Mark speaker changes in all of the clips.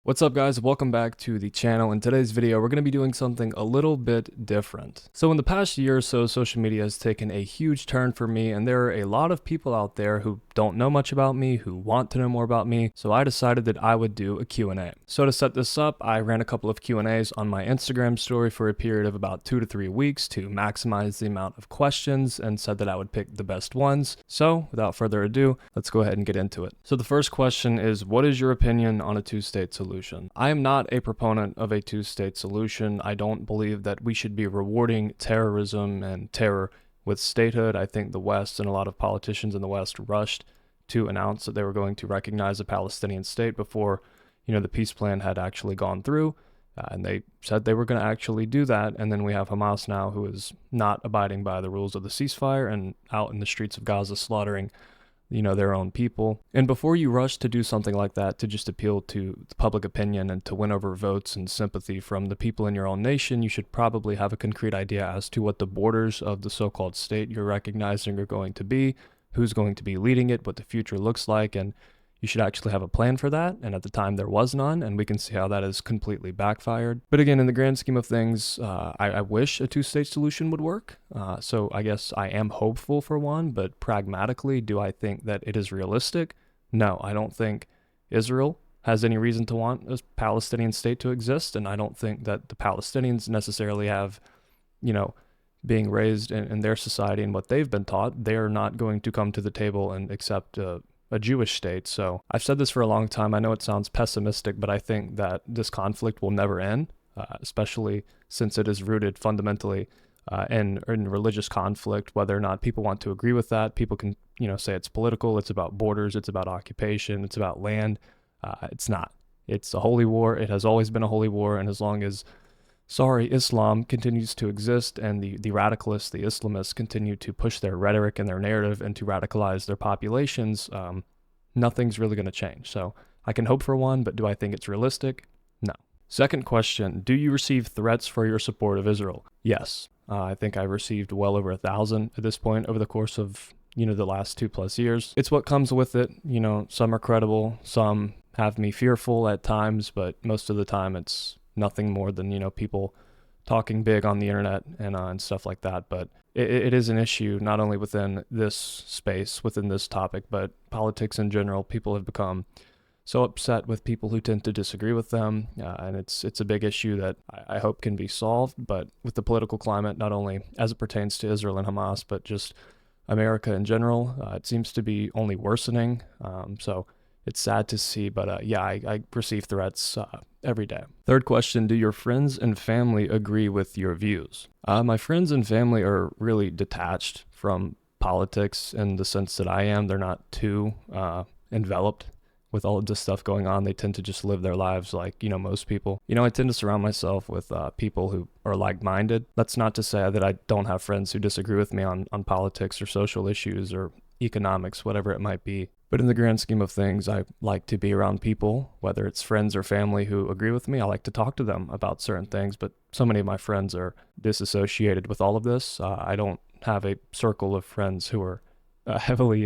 Speaker 1: What's up guys, welcome back to the channel. In today's video, we're going to be doing something a little bit different. So in the past year or so, social media has taken a huge turn for me, and there are a lot of people out there who don't know much about me, who want to know more about me, so I decided that I would do a Q&A. So to set this up, I ran a couple of Q&As on my Instagram story for a period of about 2 to 3 weeks to maximize the amount of questions, and said that I would pick the best ones. So without further ado, let's go ahead and get into it. So the first question is, what is your opinion on a two-state solution? I am not a proponent of a two-state solution. I don't believe that we should be rewarding terrorism and terror with statehood. I think the West and a lot of politicians in the West rushed to announce that they were going to recognize a Palestinian state before, the peace plan had actually gone through. And they said they were going to actually do that. And then we have Hamas now, who is not abiding by the rules of the ceasefire and out in the streets of Gaza slaughtering their own people. And before you rush to do something like that to just appeal to the public opinion and to win over votes and sympathy from the people in your own nation, you should probably have a concrete idea as to what the borders of the so-called state you're recognizing are going to be, who's going to be leading it, what the future looks like, and you should actually have a plan for that. And at the time there was none, and we can see how that has completely backfired. But again, in the grand scheme of things, I wish a two-state solution would work. So I guess I am hopeful for one, but pragmatically, do I think that it is realistic? No, I don't think Israel has any reason to want a Palestinian state to exist, and I don't think that the Palestinians necessarily have, being raised in their society and what they've been taught, they're not going to come to the table and accept a Jewish state. So I've said this for a long time. I know it sounds pessimistic, but I think that this conflict will never end, especially since it is rooted fundamentally in religious conflict. Whether or not people want to agree with that, people can, say it's political, it's about borders, it's about occupation, it's about land. It's not. It's a holy war. It has always been a holy war, and as long as Islam continues to exist and the radicalists, the Islamists continue to push their rhetoric and their narrative and to radicalize their populations, nothing's really going to change. So I can hope for one, but do I think it's realistic? No. Second question, do you receive threats for your support of Israel? Yes. I think I've received well over 1,000 at this point over the course of, the last 2+ years. It's what comes with it. Some are credible, some have me fearful at times, but most of the time it's nothing more than, people talking big on the internet and stuff like that. But it is an issue not only within this space, within this topic, but politics in general. People have become so upset with people who tend to disagree with them, and it's a big issue that I hope can be solved. But with the political climate, not only as it pertains to Israel and Hamas, but just America in general, it seems to be only worsening. So it's sad to see, but I receive threats every day. Third question, do your friends and family agree with your views? My friends and family are really detached from politics in the sense that I am. They're not too enveloped with all of this stuff going on. They tend to just live their lives like, most people. I tend to surround myself with people who are like-minded. That's not to say that I don't have friends who disagree with me on politics or social issues or economics, whatever it might be. But in the grand scheme of things, I like to be around people, whether it's friends or family who agree with me. I like to talk to them about certain things, but so many of my friends are disassociated with all of this. I don't have a circle of friends who are heavily,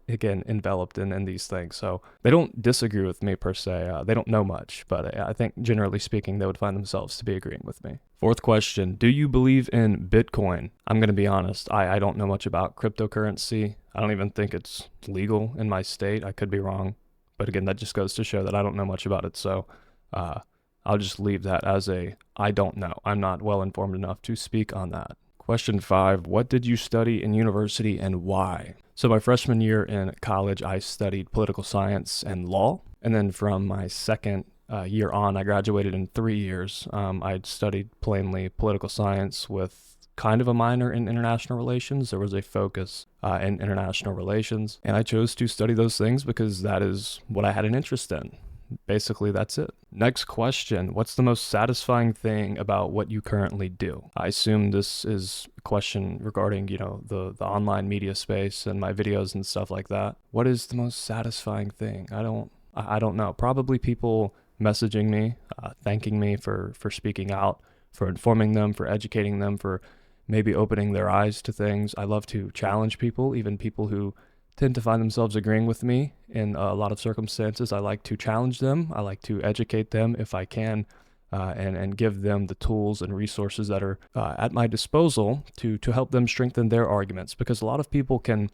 Speaker 1: again, enveloped in these things. So they don't disagree with me per se. They don't know much, but I think generally speaking, they would find themselves to be agreeing with me. Fourth question, do you believe in Bitcoin? I'm going to be honest. I don't know much about cryptocurrency. I don't even think it's legal in my state. I could be wrong. But again, that just goes to show that I don't know much about it. So I'll just leave that as I don't know. I'm not well informed enough to speak on that. Question 5, what did you study in university and why? So my freshman year in college, I studied political science and law. And then from my second year on, I graduated in 3 years. I studied plainly political science with kind of a minor in international relations. There was a focus in international relations, and I chose to study those things because that is what I had an interest in. Basically, that's it. Next question, what's the most satisfying thing about what you currently do? I assume this is a question regarding, the online media space and my videos and stuff like that. What is the most satisfying thing? I don't know. Probably people messaging me, thanking me for speaking out, for informing them, for educating them, for maybe opening their eyes to things. I love to challenge people, even people who tend to find themselves agreeing with me in a lot of circumstances. I like to challenge them. I like to educate them if I can, and give them the tools and resources that are at my disposal to help them strengthen their arguments. Because a lot of people can,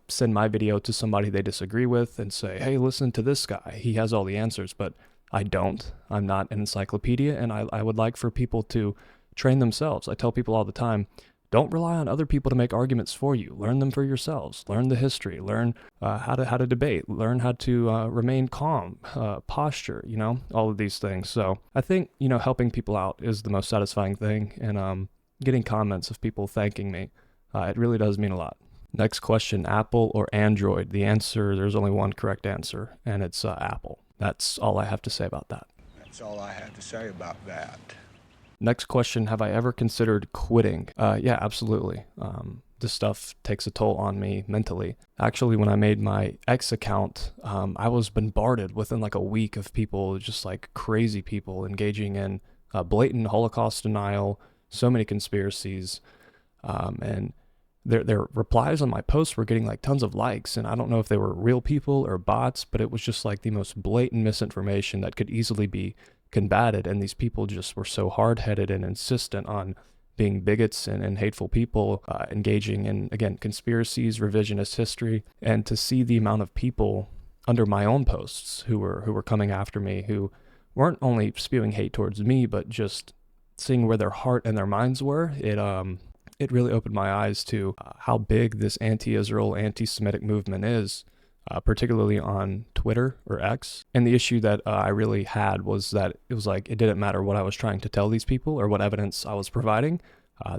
Speaker 1: send my video to somebody they disagree with and say, hey, listen to this guy. He has all the answers, but I don't. I'm not an encyclopedia, and I would like for people to train themselves. I tell people all the time, don't rely on other people to make arguments for you. Learn them for yourselves. Learn the history. Learn how to debate. Learn how to remain calm, posture, all of these things. So I think, helping people out is the most satisfying thing. And getting comments of people thanking me, it really does mean a lot. Next question, Apple or Android? The answer, there's only one correct answer, and it's Apple. That's all I have to say about that.
Speaker 2: That's all I have to say about that.
Speaker 1: Next question, have I ever considered quitting? Yeah, absolutely. This stuff takes a toll on me mentally. Actually, when I made my X account, I was bombarded within like a week of people, just like crazy people engaging in blatant Holocaust denial, so many conspiracies, and their replies on my posts were getting like tons of likes, and I don't know if they were real people or bots, but it was just like the most blatant misinformation that could easily be combated, and these people just were so hard-headed and insistent on being bigots and hateful people, engaging in, again, conspiracies, revisionist history. And to see the amount of people under my own posts who were coming after me, who weren't only spewing hate towards me, but just seeing where their heart and their minds were, it really opened my eyes to how big this anti-Israel, anti-Semitic movement is, particularly on Twitter or X. And the issue that I really had was that it was like, it didn't matter what I was trying to tell these people or what evidence I was providing.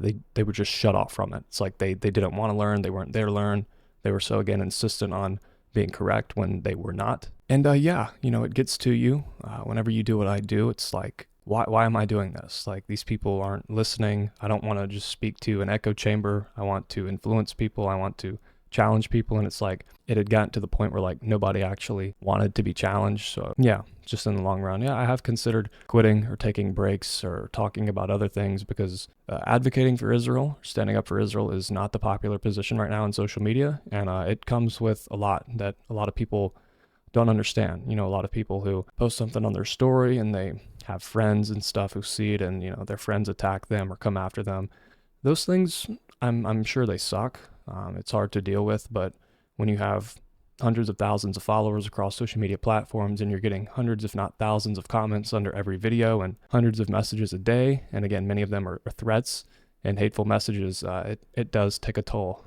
Speaker 1: They would just shut off from it. It's like they didn't want to learn. They weren't there to learn. They were so, again, insistent on being correct when they were not. And it gets to you whenever you do what I do. It's like, why am I doing this? Like, these people aren't listening. I don't want to just speak to an echo chamber. I want to influence people. I want to challenge people. And it's like, it had gotten to the point where like nobody actually wanted to be challenged. So yeah, just in the long run, I have considered quitting or taking breaks or talking about other things, because advocating for Israel, standing up for Israel, is not the popular position right now in social media. And it comes with a lot that a lot of people don't understand. A lot of people who post something on their story and they have friends and stuff who see it, and their friends attack them or come after them. Those things, I'm sure they suck. It's hard to deal with, but when you have hundreds of thousands of followers across social media platforms, and you're getting hundreds, if not thousands, of comments under every video and hundreds of messages a day, and again, many of them are threats and hateful messages, it does take a toll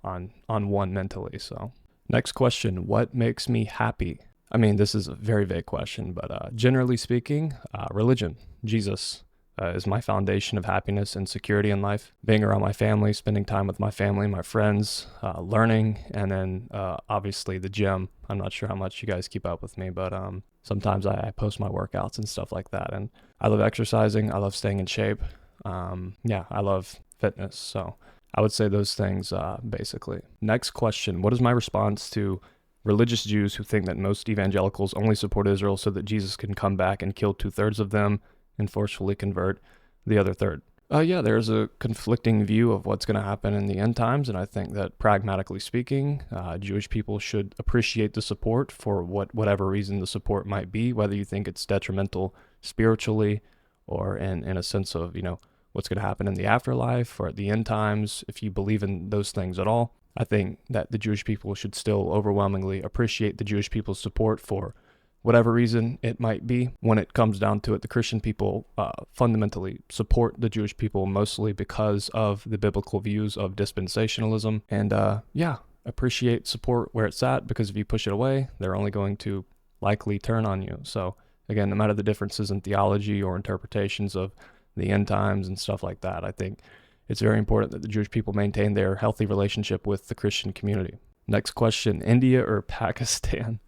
Speaker 1: on one mentally. So next question, what makes me happy? I mean, this is a very vague question, but generally speaking, religion, Jesus, is my foundation of happiness and security in life. Being around my family, spending time with my family, my friends, learning, and then obviously the gym. I'm not sure how much you guys keep up with me, but sometimes I post my workouts and stuff like that. And I love exercising. I love staying in shape. I love fitness. So I would say those things basically. Next question, what is my response to religious Jews who think that most evangelicals only support Israel so that Jesus can come back and kill 2/3 of them and forcefully convert the other third? There's a conflicting view of what's going to happen in the end times, and I think that pragmatically speaking, Jewish people should appreciate the support for whatever reason the support might be, whether you think it's detrimental spiritually or in a sense of, what's going to happen in the afterlife or at the end times. If you believe in those things at all, I think that the Jewish people should still overwhelmingly appreciate the Jewish people's support for whatever reason it might be. When it comes down to it, the Christian people fundamentally support the Jewish people mostly because of the biblical views of dispensationalism. And appreciate support where it's at, because if you push it away, they're only going to likely turn on you. So again, no matter the differences in theology or interpretations of the end times and stuff like that, I think it's very important that the Jewish people maintain their healthy relationship with the Christian community. Next question, India or Pakistan?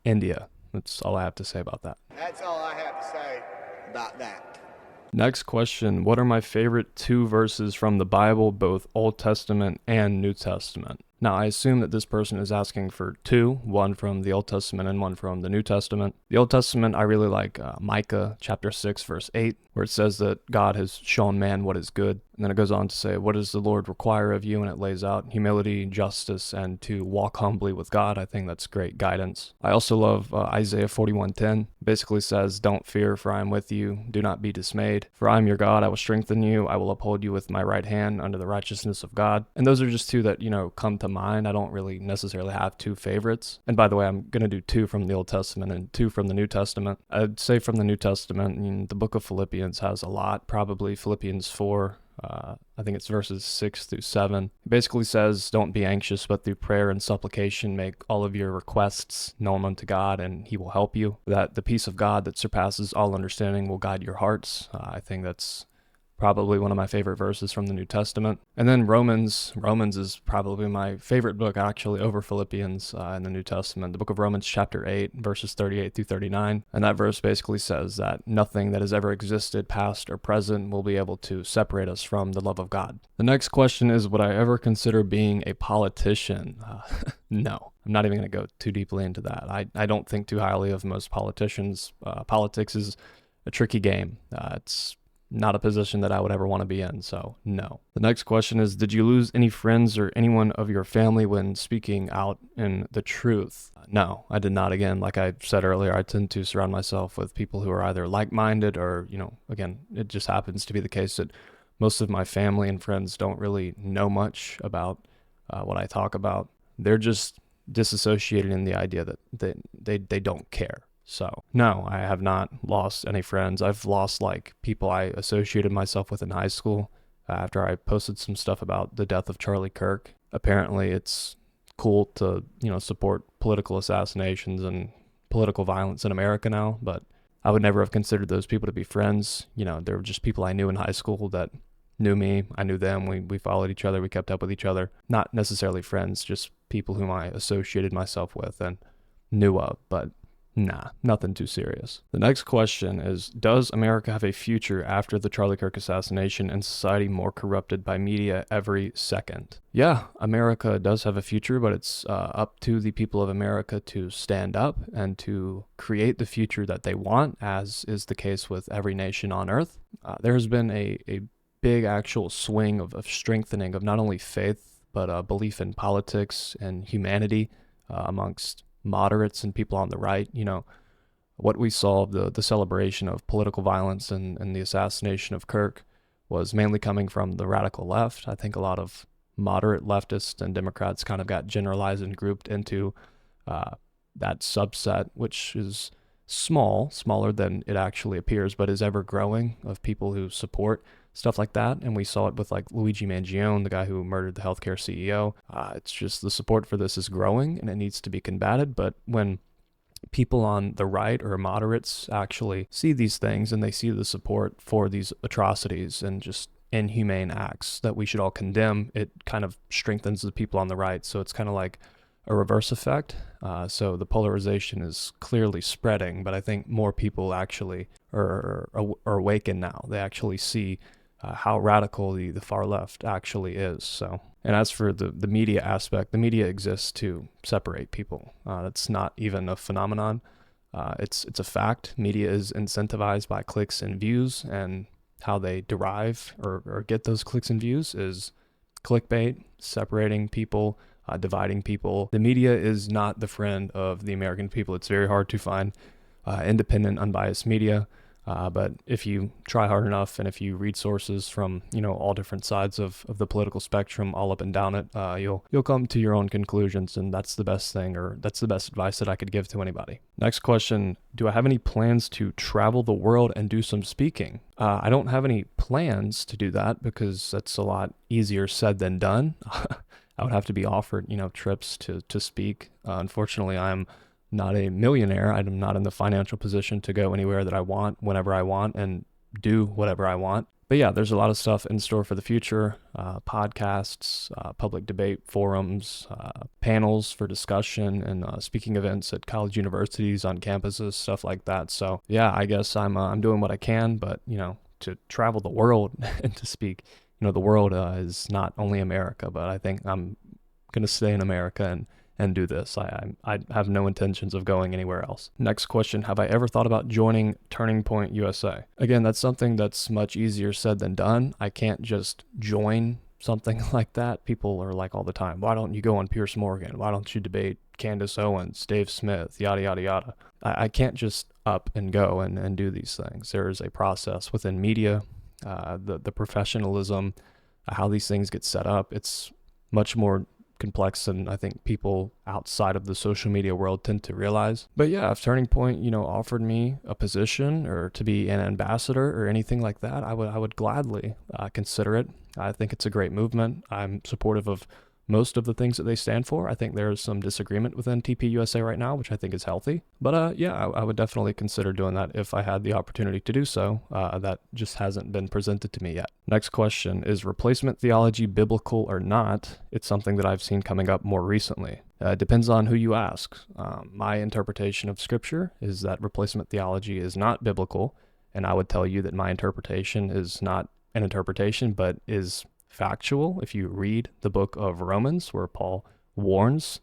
Speaker 1: India. That's all I have to say about that.
Speaker 2: That's all I have to say about that.
Speaker 1: Next question, what are my favorite 2 verses from the Bible, both Old Testament and New Testament? Now, I assume that this person is asking for 2, one from the Old Testament and one from the New Testament. The Old Testament, I really like Micah chapter 6, verse 8, where it says that God has shown man what is good. And then it goes on to say, what does the Lord require of you? And it lays out humility, justice, and to walk humbly with God. I think that's great guidance. I also love Isaiah 41:10. Basically says, don't fear, for I am with you. Do not be dismayed. For I am your God. I will strengthen you. I will uphold you with my right hand under the righteousness of God. And those are just two that, come to mind. I don't really necessarily have two favorites. And by the way, I'm going to do two from the Old Testament and two from the New Testament. I'd say from the New Testament, the book of Philippians has a lot, probably Philippians 4. I think it's verses 6-7. It basically says, don't be anxious, but through prayer and supplication, make all of your requests known unto God, and he will help you. That the peace of God that surpasses all understanding will guide your hearts. I think that's probably one of my favorite verses from the New Testament. And then Romans is probably my favorite book, actually, over Philippians in the New Testament. The book of Romans chapter 8, verses 38-39. And that verse basically says that nothing that has ever existed, past or present, will be able to separate us from the love of God. The next question is, would I ever consider being a politician? No. I'm not even going to go too deeply into that. I don't think too highly of most politicians. Politics is a tricky game. It's not a position that I would ever want to be in, so no. The next question is, did you lose any friends or anyone of your family when speaking out in the truth? No, I did not. Again, like I said earlier, I tend to surround myself with people who are either like-minded or, again, it just happens to be the case that most of my family and friends don't really know much about what I talk about. They're just disassociated in the idea that they don't care. So, no, I have not lost any friends. I've lost people I associated myself with in high school after I posted some stuff about the death of Charlie Kirk. Apparently, it's cool to, support political assassinations and political violence in America now, but I would never have considered those people to be friends. They were just people I knew in high school that knew me. I knew them. We followed each other. We kept up with each other. Not necessarily friends, just people whom I associated myself with and knew of, but nah, nothing too serious. The next question is, does America have a future after the Charlie Kirk assassination and society more corrupted by media every second? Yeah, America does have a future, but it's up to the people of America to stand up and to create the future that they want, as is the case with every nation on earth. There has been a big actual swing of strengthening of not only faith, but belief in politics and humanity amongst moderates and people on the right. What we saw, the celebration of political violence and the assassination of Kirk was mainly coming from the radical left. I think a lot of moderate leftists and Democrats kind of got generalized and grouped into that subset, which is smaller than it actually appears, but is ever growing, of people who support stuff like that. And we saw it with Luigi Mangione, the guy who murdered the healthcare CEO. It's just the support for this is growing and it needs to be combated. But when people on the right or moderates actually see these things and they see the support for these atrocities and just inhumane acts that we should all condemn, it kind of strengthens the people on the right. So it's kind of like a reverse effect. So the polarization is clearly spreading, but I think more people actually are awakened now. They actually see how radical the far left actually is. So, and as for the media aspect, the media exists to separate people. That's not even a phenomenon. It's a fact. Media is incentivized by clicks and views, and how they derive or get those clicks and views is clickbait, separating people, dividing people. The media is not the friend of the American people. It's very hard to find independent, unbiased media. But if you try hard enough and if you read sources from, all different sides of the political spectrum, all up and down it, you'll come to your own conclusions. And that's the best thing, or that's the best advice that I could give to anybody. Next question, do I have any plans to travel the world and do some speaking? I don't have any plans to do that because that's a lot easier said than done. I would have to be offered, trips to speak. Unfortunately, I'm not a millionaire. I'm not in the financial position to go anywhere that I want, whenever I want, and do whatever I want. But yeah, there's a lot of stuff in store for the future. Podcasts, public debate forums, panels for discussion, and speaking events at college universities, on campuses, stuff like that. So yeah, I guess I'm doing what I can, but to travel the world and to speak, the world is not only America, but I think I'm going to stay in America and do this. I have no intentions of going anywhere else. Next question, have I ever thought about joining Turning Point USA? Again, that's something that's much easier said than done. I can't just join something like that. People are like all the time, why don't you go on Pierce Morgan? Why don't you debate Candace Owens, Dave Smith, yada, yada, yada. I can't just up and go and do these things. There is a process within media, the professionalism, how these things get set up. It's much more complex than I think people outside of the social media world tend to realize. But yeah, if Turning Point, offered me a position or to be an ambassador or anything like that, I would gladly consider it. I think it's a great movement. I'm supportive of most of the things that they stand for. I think there's some disagreement within TPUSA right now, which I think is healthy. But yeah, I would definitely consider doing that if I had the opportunity to do so. That just hasn't been presented to me yet. Next question, is replacement theology biblical or not? It's something that I've seen coming up more recently. It depends on who you ask. My interpretation of scripture is that replacement theology is not biblical, and I would tell you that my interpretation is not an interpretation, but is factual. If you read the book of Romans, where Paul warns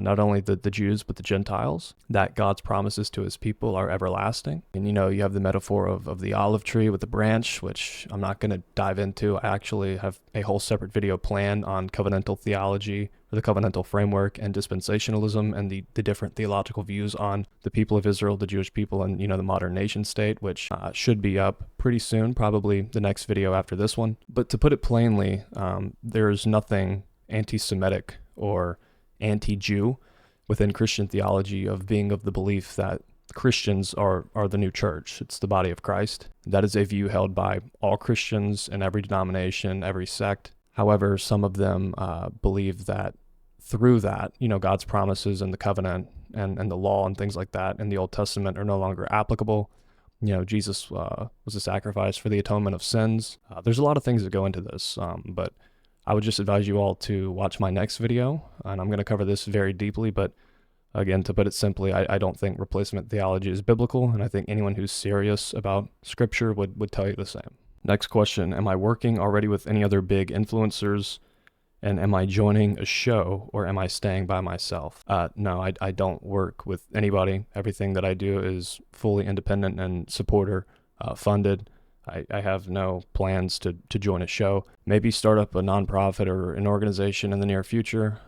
Speaker 1: not only the Jews but the Gentiles that God's promises to his people are everlasting. And you have the metaphor of the olive tree with the branch, which I'm not going to dive into. I actually have a whole separate video planned on covenantal theology, or the covenantal framework, and dispensationalism, and the different theological views on the people of Israel, the Jewish people, and the modern nation state, which should be up pretty soon, probably the next video after this one. But to put it plainly, there's nothing anti-Semitic or anti-Jew within Christian theology of being of the belief that Christians are the new church. It's the body of Christ. That is a view held by all Christians in every denomination, every sect. However, some of them believe that through that, God's promises and the covenant and the law and things like that in the Old Testament are no longer applicable. Jesus was a sacrifice for the atonement of sins. There's a lot of things that go into this, but I would just advise you all to watch my next video, and I'm going to cover this very deeply, but again, to put it simply, I don't think replacement theology is biblical, and I think anyone who's serious about scripture would tell you the same. Next question, am I working already with any other big influencers, and am I joining a show, or am I staying by myself? No, I don't work with anybody. Everything that I do is fully independent and supporter funded. I have no plans to join a show. Maybe start up a nonprofit or an organization in the near future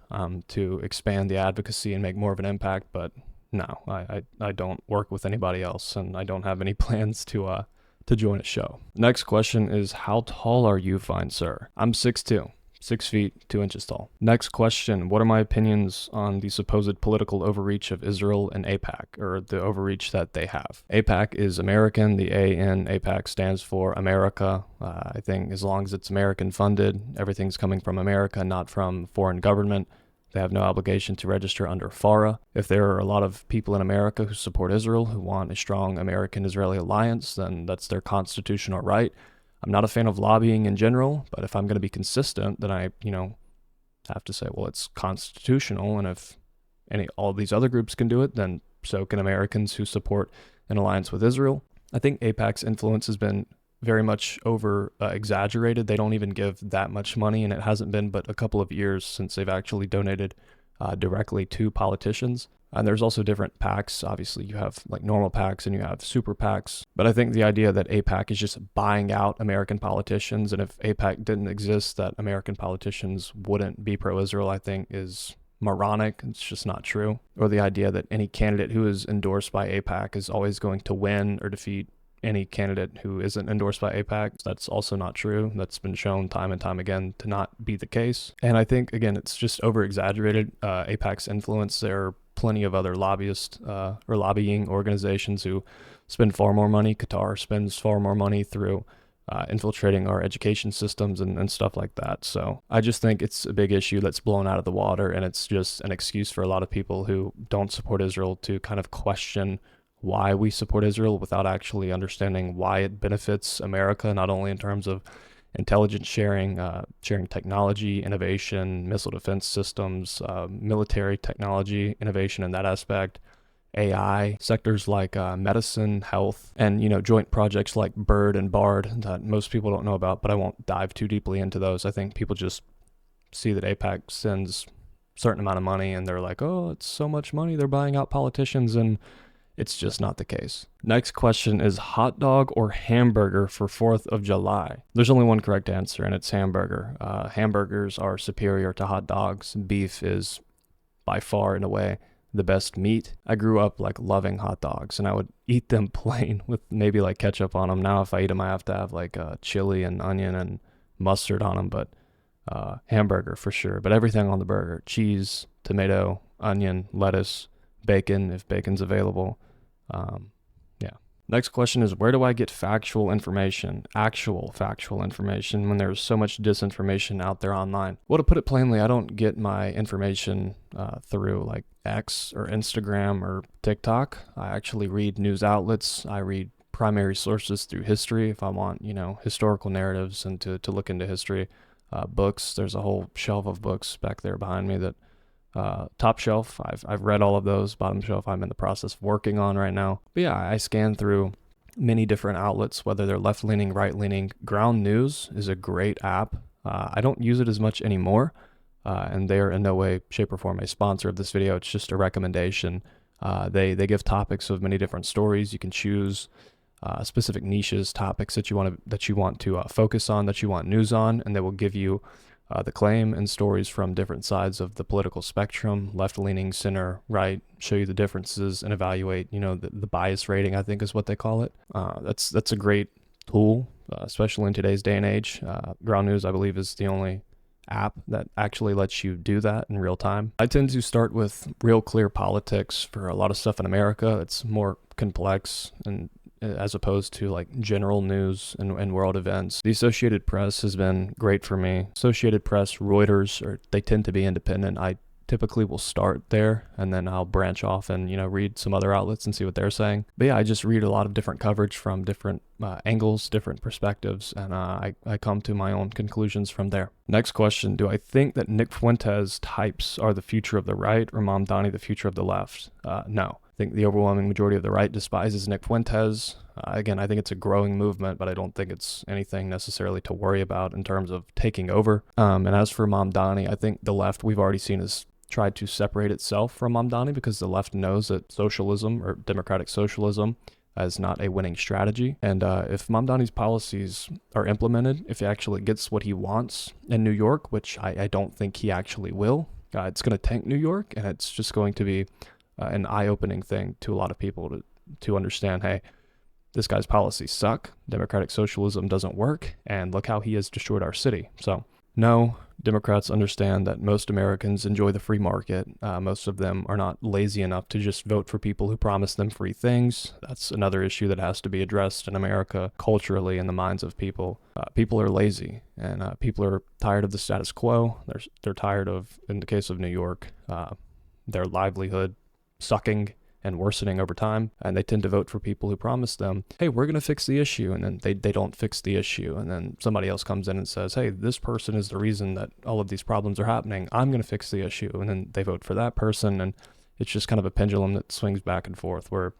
Speaker 1: to expand the advocacy and make more of an impact. But no, I don't work with anybody else, and I don't have any plans to join a show. Next question is, how tall are you, fine sir? I'm 6'2". 6 feet, 2 inches tall. Next question, what are my opinions on the supposed political overreach of Israel and AIPAC, or the overreach that they have? AIPAC is American. The A in AIPAC stands for America. I think as long as it's American funded, everything's coming from America, not from foreign government. They have no obligation to register under FARA. If there are a lot of people in America who support Israel, who want a strong American-Israeli alliance, then that's their constitutional right. I'm not a fan of lobbying in general, but if I'm going to be consistent, then I, have to say, well, it's constitutional, and if all these other groups can do it, then so can Americans who support an alliance with Israel. I think AIPAC's influence has been very much exaggerated. They don't even give that much money, and it hasn't been but a couple of years since they've actually donated directly to politicians. And there's also different PACs. Obviously, you have like normal PACs and you have super PACs. But I think the idea that AIPAC is just buying out American politicians, and if AIPAC didn't exist, that American politicians wouldn't be pro-Israel, I think is moronic. It's just not true. Or the idea that any candidate who is endorsed by AIPAC is always going to win or defeat any candidate who isn't endorsed by AIPAC. That's also not true. That's been shown time and time again to not be the case. And I think, again, it's just over-exaggerated. AIPAC's influence, there are plenty of other lobbyists or lobbying organizations who spend far more money. Qatar spends far more money through infiltrating our education systems and stuff like that. So I just think it's a big issue that's blown out of the water, and it's just an excuse for a lot of people who don't support Israel to kind of question why we support Israel without actually understanding why it benefits America, not only in terms of intelligence sharing, sharing technology, innovation, missile defense systems, military technology, innovation in that aspect, AI, sectors like medicine, health, and joint projects like BIRD and BARD that most people don't know about, but I won't dive too deeply into those. I think people just see that AIPAC sends certain amount of money and they're like, oh, it's so much money, they're buying out politicians, and it's just not the case. Next question is hot dog or hamburger for 4th of July? There's only one correct answer, and it's hamburger. Hamburgers are superior to hot dogs. Beef is by far, in a way, the best meat. I grew up like loving hot dogs, and I would eat them plain with maybe like ketchup on them. Now if I eat them, I have to have like chili and onion and mustard on them, but hamburger for sure. But everything on the burger: cheese, tomato, onion, lettuce, bacon if bacon's available. Yeah. Next question is, where do I get factual information, actual factual information, when there's so much disinformation out there online? Well, to put it plainly, I don't get my information through like X or Instagram or TikTok. I actually read news outlets. I read primary sources through history if I want, historical narratives and to look into history. Books, there's a whole shelf of books back there behind me that top shelf, I've read all of those. Bottom shelf, I'm in the process of working on right now. But yeah, I scan through many different outlets, whether they're left-leaning, right-leaning. Ground News is a great app. I don't use it as much anymore, and they're in no way, shape, or form a sponsor of this video. It's just a recommendation. They give topics of many different stories. You can choose specific niches, topics that you want to focus on, that you want news on, and they will give you the claim and stories from different sides of the political spectrum, left-leaning, center, right, show you the differences and evaluate, the bias rating, I think is what they call it. That's a great tool, especially in today's day and age. Ground News, I believe, is the only app that actually lets you do that in real time. I tend to start with real clear politics for a lot of stuff in America. It's more complex and as opposed to like general news and world events. The Associated Press has been great for me. Associated Press, Reuters, they tend to be independent. I typically will start there and then I'll branch off and, read some other outlets and see what they're saying. But yeah, I just read a lot of different coverage from different angles, different perspectives, and I come to my own conclusions from there. Next question, do I think that Nick Fuentes types are the future of the right or Mamdani the future of the left? No. I think the overwhelming majority of the right despises Nick Fuentes. Again, I think it's a growing movement, but I don't think it's anything necessarily to worry about in terms of taking over. And as for Mamdani, I think the left, we've already seen, has tried to separate itself from Mamdani because the left knows that socialism or democratic socialism is not a winning strategy. And if Mamdani's policies are implemented, if he actually gets what he wants in New York, which I don't think he actually will, it's going to tank New York, and it's just going to be an eye-opening thing to a lot of people to understand, hey, this guy's policies suck, democratic socialism doesn't work, and look how he has destroyed our city. So no, Democrats understand that most Americans enjoy the free market. Most of them are not lazy enough to just vote for people who promise them free things. That's another issue that has to be addressed in America culturally in the minds of people. People are lazy, and people are tired of the status quo. They're tired of, in the case of New York, their livelihood sucking and worsening over time, and they tend to vote for people who promise them, hey, we're going to fix the issue, and then they don't fix the issue, and then somebody else comes in and says, hey, this person is the reason that all of these problems are happening, I'm going to fix the issue, and then they vote for that person, and it's just kind of a pendulum that swings back and forth where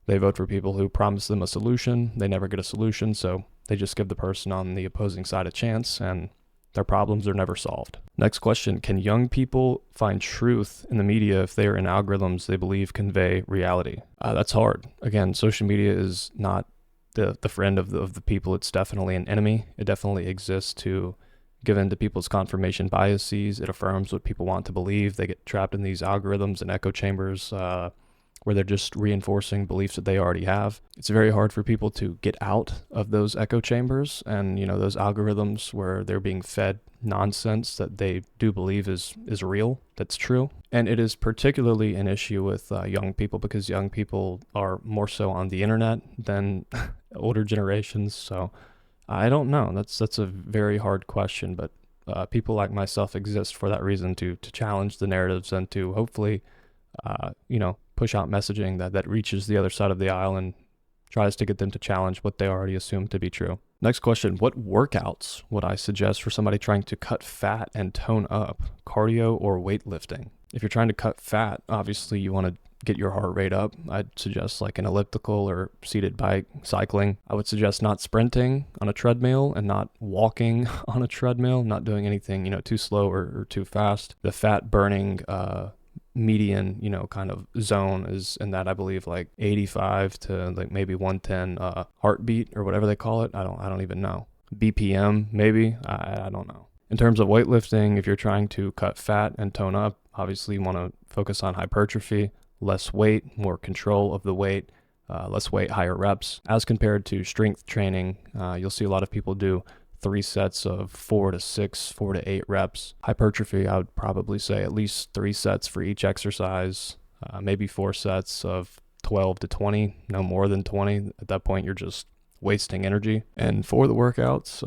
Speaker 1: they vote for people who promise them a solution, they never get a solution, so they just give the person on the opposing side a chance, and their problems are never solved. Next question, can young people find truth in the media if they are in algorithms they believe convey reality? That's hard. Again, social media is not the friend of the people. It's definitely an enemy. It definitely exists to give in to people's confirmation biases. It affirms what people want to believe. They get trapped in these algorithms and echo chambers where they're just reinforcing beliefs that they already have. It's very hard for people to get out of those echo chambers and, those algorithms where they're being fed nonsense that they do believe is real, that's true. And it is particularly an issue with young people because young people are more so on the internet than older generations. So I don't know. That's a very hard question, but people like myself exist for that reason, to challenge the narratives and to hopefully, push out messaging that reaches the other side of the aisle and tries to get them to challenge what they already assume to be true. Next question, what workouts would I suggest for somebody trying to cut fat and tone up, cardio or weightlifting? If you're trying to cut fat, obviously you want to get your heart rate up, I'd suggest like an elliptical or seated bike, cycling. I would suggest not sprinting on a treadmill and not walking on a treadmill, not doing anything, too slow or too fast. The fat burning median, kind of zone is in that, I believe, like 85 to like maybe 110 heartbeat or whatever they call it. I don't even know. BPM, maybe. I don't know. In terms of weightlifting, if you're trying to cut fat and tone up, obviously you want to focus on hypertrophy, less weight, more control of the weight, less weight, higher reps. As compared to strength training, you'll see a lot of people do 3 sets of 4 to 6, 4 to 8 reps. Hypertrophy, I would probably say at least 3 sets for each exercise, maybe 4 sets of 12 to 20, no more than 20. At that point, you're just wasting energy. And for the workouts,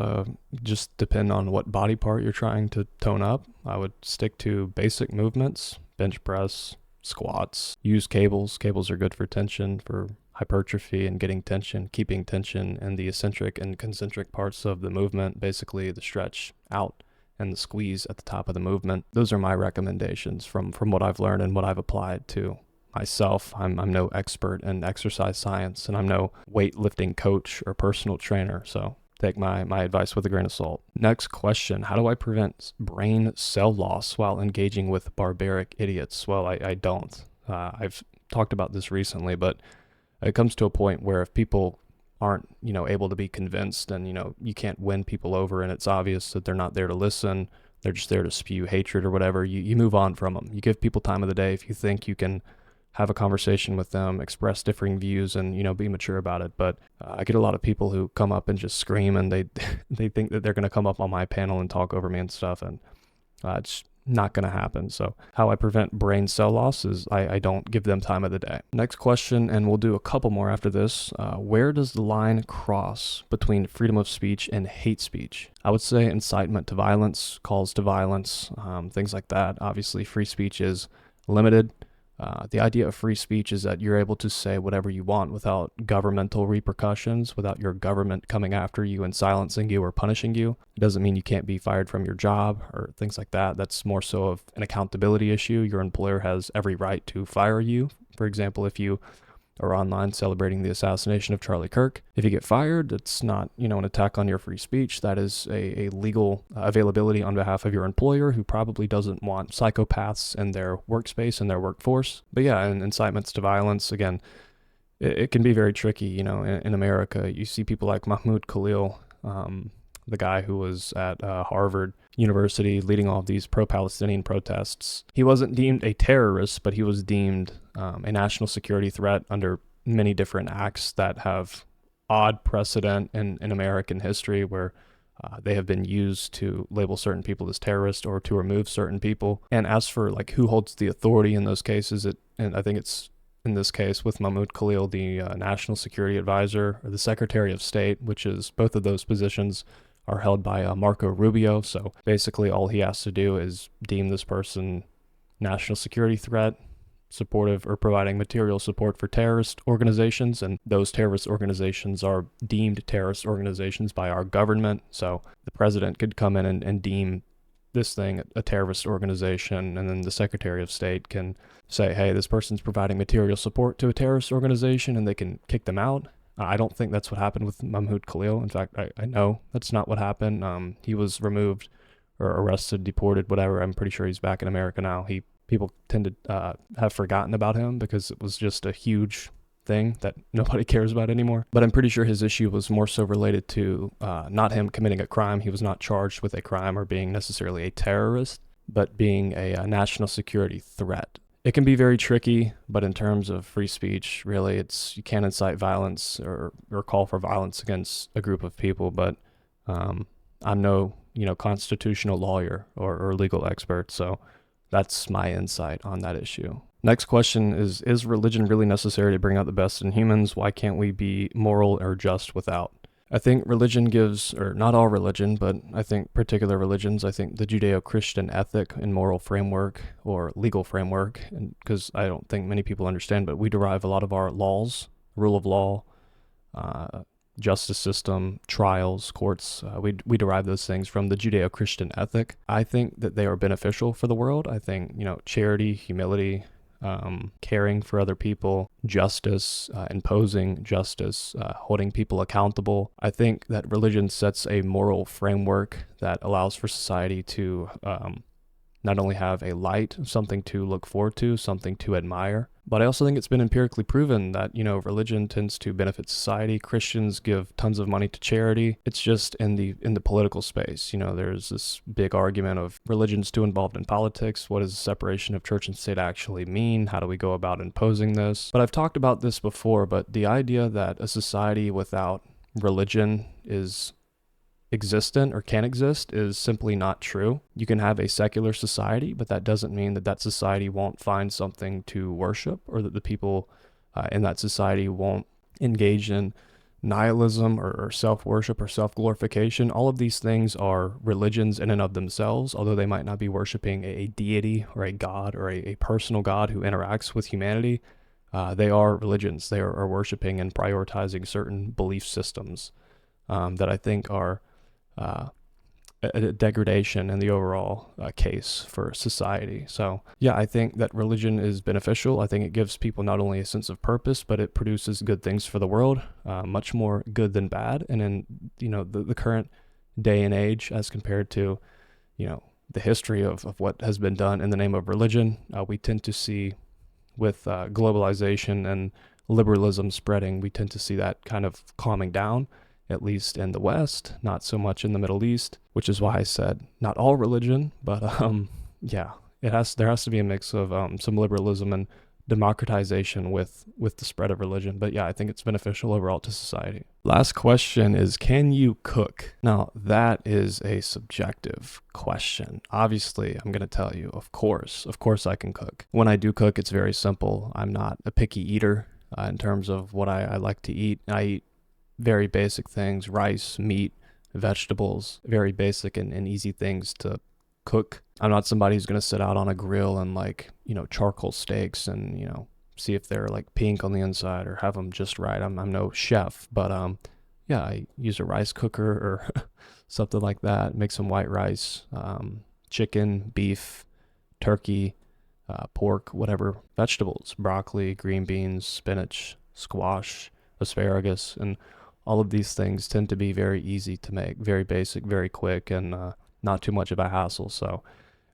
Speaker 1: just depend on what body part you're trying to tone up. I would stick to basic movements, bench press, squats, use cables. Cables are good for tension, for hypertrophy and getting tension, keeping tension in the eccentric and concentric parts of the movement, basically the stretch out and the squeeze at the top of the movement. Those are my recommendations from what I've learned and what I've applied to myself. I'm no expert in exercise science, and I'm no weightlifting coach or personal trainer, so take my advice with a grain of salt. Next question: how do I prevent brain cell loss while engaging with barbaric idiots? Well, I don't. I've talked about this recently, but it comes to a point where if people aren't, able to be convinced, and, you can't win people over, and it's obvious that they're not there to listen, they're just there to spew hatred or whatever, you move on from them. You give people time of the day if you think you can have a conversation with them, express differing views, and, be mature about it. But I get a lot of people who come up and just scream, and they they think that they're going to come up on my panel and talk over me and stuff, and it's not going to happen. So how I prevent brain cell loss is I don't give them time of the day. Next question, and we'll do a couple more after this. Where does the line cross between freedom of speech and hate speech? I would say incitement to violence, calls to violence, things like that. Obviously, free speech is limited. The idea of free speech is that you're able to say whatever you want without governmental repercussions, without your government coming after you and silencing you or punishing you. It doesn't mean you can't be fired from your job or things like that. That's more so of an accountability issue. Your employer has every right to fire you. For example, if you are online celebrating the assassination of Charlie Kirk, if you get fired, it's not, an attack on your free speech. That is a legal availability on behalf of your employer, who probably doesn't want psychopaths in their workspace and their workforce. But yeah, and incitements to violence, again, it can be very tricky. In America, you see people like Mahmoud Khalil, the guy who was at Harvard University leading all of these pro-Palestinian protests. He wasn't deemed a terrorist, but he was deemed a national security threat under many different acts that have odd precedent in American history, where they have been used to label certain people as terrorists or to remove certain people. And as for like who holds the authority in those cases, and I think it's in this case with Mahmoud Khalil, the National Security Advisor, or the Secretary of State, which is both of those positions are held by Marco Rubio. So basically all he has to do is deem this person national security threat, supportive or providing material support for terrorist organizations, and those terrorist organizations are deemed terrorist organizations by our government. So the president could come in and deem this thing a terrorist organization, and then the Secretary of State can say, hey, this person's providing material support to a terrorist organization, and they can kick them out. I don't think that's what happened with Mahmoud Khalil. In fact, I know that's not what happened. He was removed or arrested, deported, whatever. I'm pretty sure he's back in America now. People tend to have forgotten about him because it was just a huge thing that nobody cares about anymore. But I'm pretty sure his issue was more so related to not him committing a crime. He was not charged with a crime or being necessarily a terrorist, but being a national security threat. It can be very tricky, but in terms of free speech, really, you can't incite violence or call for violence against a group of people. But I'm no, constitutional lawyer or legal expert, so that's my insight on that issue. Next question is religion really necessary to bring out the best in humans? Why can't we be moral or just without? I think religion gives, or not all religion, but I think particular religions, I think the Judeo-Christian ethic and moral framework or legal framework, because I don't think many people understand, but we derive a lot of our laws, rule of law, justice system, trials, courts, we derive those things from the Judeo-Christian ethic. I think that they are beneficial for the world. I think, charity, humility, caring for other people, justice, imposing justice, holding people accountable. I think that religion sets a moral framework that allows for society to not only have a light, something to look forward to, something to admire, but I also think it's been empirically proven that, religion tends to benefit society. Christians give tons of money to charity. It's just in the political space. There's this big argument of religion's too involved in politics. What does the separation of church and state actually mean? How do we go about imposing this? But I've talked about this before, but the idea that a society without religion is existent or can exist is simply not true. You can have a secular society, but that doesn't mean that society won't find something to worship, or that the people in that society won't engage in nihilism or self-worship or self-glorification. All of these things are religions in and of themselves, although they might not be worshiping a deity or a god or a personal god who interacts with humanity. They are religions. They are worshiping and prioritizing certain belief systems that I think are a degradation in the overall case for society. So yeah, I think that religion is beneficial. I think it gives people not only a sense of purpose, but it produces good things for the world, much more good than bad. And in the current day and age, as compared to the history of what has been done in the name of religion, we tend to see with globalization and liberalism spreading, we tend to see that kind of calming down, at least in the West, not so much in the Middle East, which is why I said not all religion, but yeah, there has to be a mix of some liberalism and democratization with the spread of religion. But yeah, I think it's beneficial overall to society. Last question is, can you cook? Now, that is a subjective question. Obviously, I'm going to tell you, of course I can cook. When I do cook, it's very simple. I'm not a picky eater in terms of what I like to eat. I eat very basic things: rice, meat, vegetables, very basic and easy things to cook. I'm not somebody who's going to sit out on a grill and charcoal steaks and, see if they're like pink on the inside or have them just right. I'm no chef, but yeah, I use a rice cooker or something like that, make some white rice, chicken, beef, turkey, pork, whatever, vegetables, broccoli, green beans, spinach, squash, asparagus, and all of these things tend to be very easy to make, very basic, very quick, and not too much of a hassle. So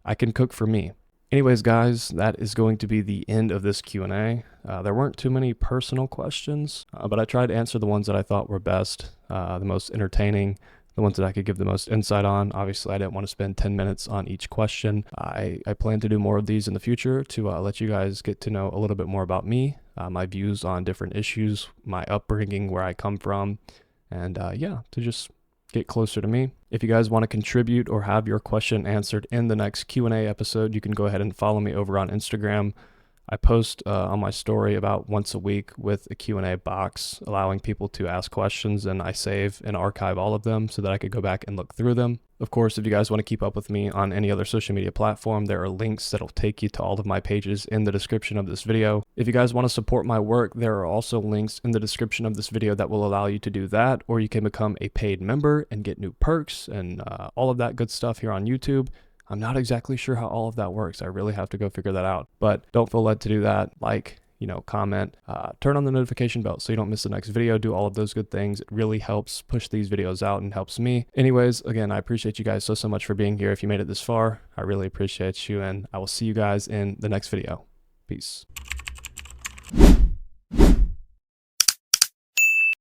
Speaker 1: I can cook for me. Anyways, guys, that is going to be the end of this Q&A. There weren't too many personal questions, but I tried to answer the ones that I thought were best, the most entertaining, the ones that I could give the most insight on. Obviously, I didn't want to spend 10 minutes on each question. I plan to do more of these in the future to let you guys get to know a little bit more about me, my views on different issues, my upbringing, where I come from, and yeah, to just get closer to me. If you guys want to contribute or have your question answered in the next Q&A episode, you can go ahead and follow me over on Instagram. I post on my story about once a week with a Q&A box, allowing people to ask questions, and I save and archive all of them so that I could go back and look through them. Of course, if you guys want to keep up with me on any other social media platform, there are links that'll take you to all of my pages in the description of this video. If you guys want to support my work, there are also links in the description of this video that will allow you to do that, or you can become a paid member and get new perks and all of that good stuff here on YouTube. I'm not exactly sure how all of that works. I really have to go figure that out, but don't feel led to do that. Comment, turn on the notification bell so you don't miss the next video. Do all of those good things. It really helps push these videos out and helps me. Anyways, again, I appreciate you guys so much for being here. If you made it this far, I really appreciate you, and I will see you guys in the next video. Peace.